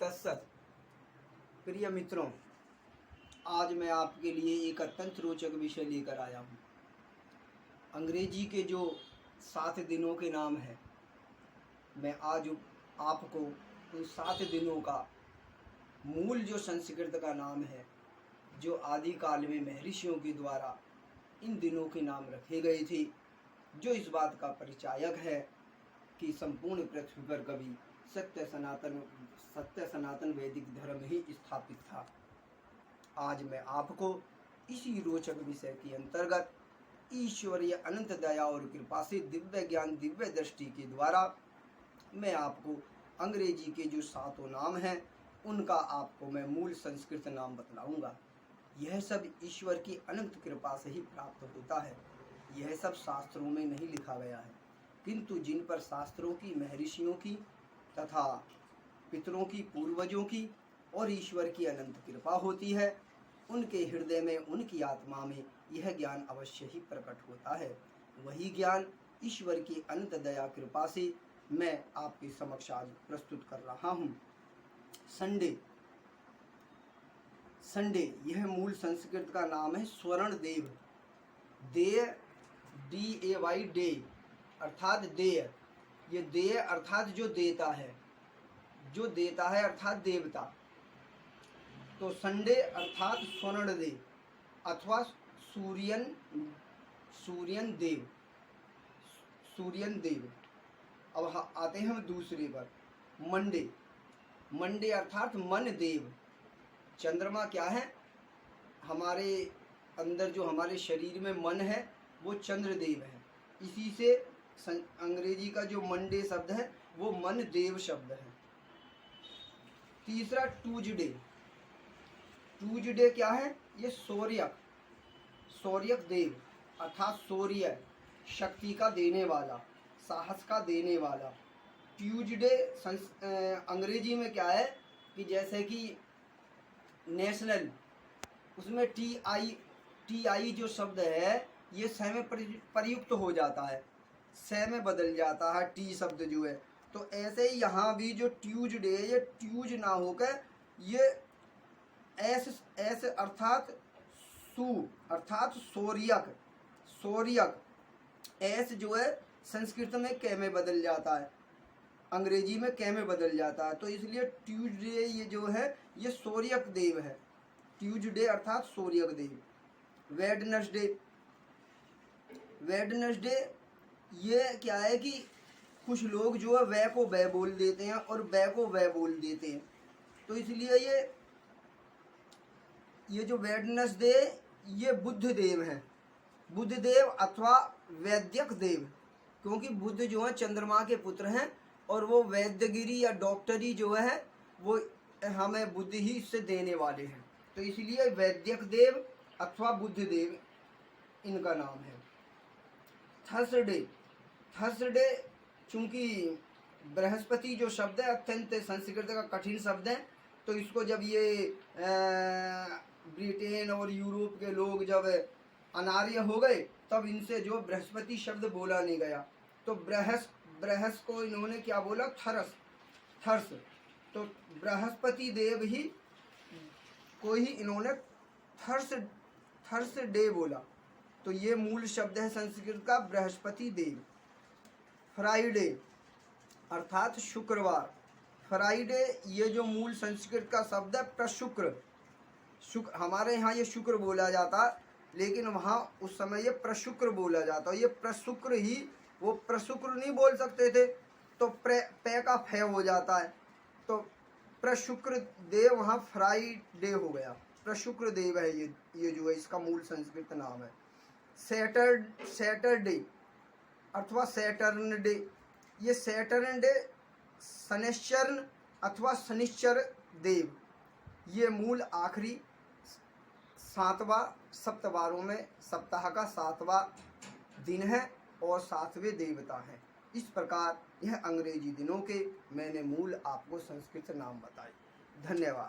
तत्सत। प्रिय मित्रों, आज मैं आपके लिए एक अत्यंत रोचक विषय लेकर आया हूँ। अंग्रेजी के जो 7 दिनों के नाम हैं, मैं आज आपको उन 7 दिनों का मूल जो संस्कृत का नाम है, जो आदिकाल में महर्षियों के द्वारा इन दिनों के नाम रखे गए थे, जो इस बात का परिचायक है कि संपूर्ण पृथ्वी पर कभी सत्य सनातन वैदिक धर्म ही स्थापित था। आज मैं आपको इसी रोचक विषय के अंतर्गत ईश्वरीय अनंत दया और कृपा से दिव्य ज्ञान दिव्य दृष्टि के द्वारा मैं आपको अंग्रेजी के जो 7 नाम हैं उनका आपको मैं मूल संस्कृत नाम बतलाऊंगा। यह सब ईश्वर की अनंत कृपा से ही प्राप्त होता है। यह सब शास्त्रों में नहीं लिखा गया है, किंतु जिन पर शास्त्रों की, महर्षियों की तथा पितरों की, पूर्वजों की और ईश्वर की अनंत कृपा होती है, उनके हृदय में, उनकी आत्मा में यह ज्ञान अवश्य ही प्रकट होता है। वही ज्ञान ईश्वर की अनंत दया कृपा से मैं आपके समक्ष आज प्रस्तुत कर रहा हूँ। संडे यह मूल संस्कृत का नाम है स्वर्ण देव। देय, DAY, डे अर्थात देय। ये देय अर्थात जो देता है, जो देता है अर्थात देवता। तो संडे अर्थात स्वर्ण देव अथवा सूर्यन देव। अब आते हैं हम दूसरे पर, मंडे अर्थात मन देव। चंद्रमा क्या है? हमारे अंदर जो हमारे शरीर में मन है वो चंद्रदेव है। इसी से अंग्रेजी का जो मंडे शब्द है वो मन देव शब्द है। तीसरा ट्यूजडे क्या है? ये सौर्यक देव अर्थात सौर्य, शक्ति का देने वाला, साहस का देने वाला। ट्यूजडे अंग्रेजी में क्या है कि जैसे कि नेशनल, उसमें TI जो शब्द है ये स में प्रयुक्त हो जाता है, स में बदल जाता है टी शब्द जो है। तो ऐसे ही यहाँ भी जो ट्यूजडे, ये ट्यूज ना होकर ये एस अर्थात अर्थात सौर्यक एस जो है संस्कृत में क में बदल जाता है, अंग्रेजी में क में बदल जाता है। तो इसलिए ट्यूजडे ये जो है ये सौर्यक देव है। ट्यूजडे अर्थात सौर्यक देव। वेडनेसडे ये क्या है कि कुछ लोग जो है वह को वह बोल देते हैं और वह को वह बोल देते हैं। तो इसलिए ये जो वेडनेसडे ये बुद्ध देव है, बुद्ध देव अथवा वैद्यक देव, क्योंकि बुद्ध जो है चंद्रमा के पुत्र हैं और वो वैद्यगिरी या डॉक्टरी जो है वो हमें बुद्धि ही इससे देने वाले हैं। तो इसलिए वैद्यक देव अथवा बुद्ध देव इनका नाम है। थर्सडे चूंकि बृहस्पति जो शब्द है अत्यंत संस्कृत का कठिन शब्द है, तो इसको जब ये ब्रिटेन और यूरोप के लोग जब अनार्य हो गए तब इनसे जो बृहस्पति शब्द बोला नहीं गया, तो बृहस को इन्होंने क्या बोला? थर्स। तो बृहस्पति देव ही को ही इन्होंने थर्स डे बोला। तो ये मूल शब्द है संस्कृत का बृहस्पति देव। फ्राइडे अर्थात शुक्रवार। फ्राइडे ये जो मूल संस्कृत का शब्द है प्रशुक्र। हमारे यहाँ ये शुक्र बोला जाता, लेकिन वहाँ उस समय ये प्रशुक्र बोला जाता। ये प्रशुक्र ही, वो प्रशुक्र नहीं बोल सकते थे तो पे का फे हो जाता है, तो प्रशुक्र देव वहाँ फ्राइडे हो गया। प्रशुक्र देव है ये जो है इसका मूल संस्कृत नाम है। सैटरडे अथवा सैटर्न डे। ये सैटर्न डे शनिश्चर अथवा शनिश्चर देव, ये मूल आखिरी 7वां सप्तवारों में सप्ताह का 7वां दिन है और 7वें देवता है। इस प्रकार यह अंग्रेजी दिनों के मैंने मूल आपको संस्कृत नाम बताए। धन्यवाद।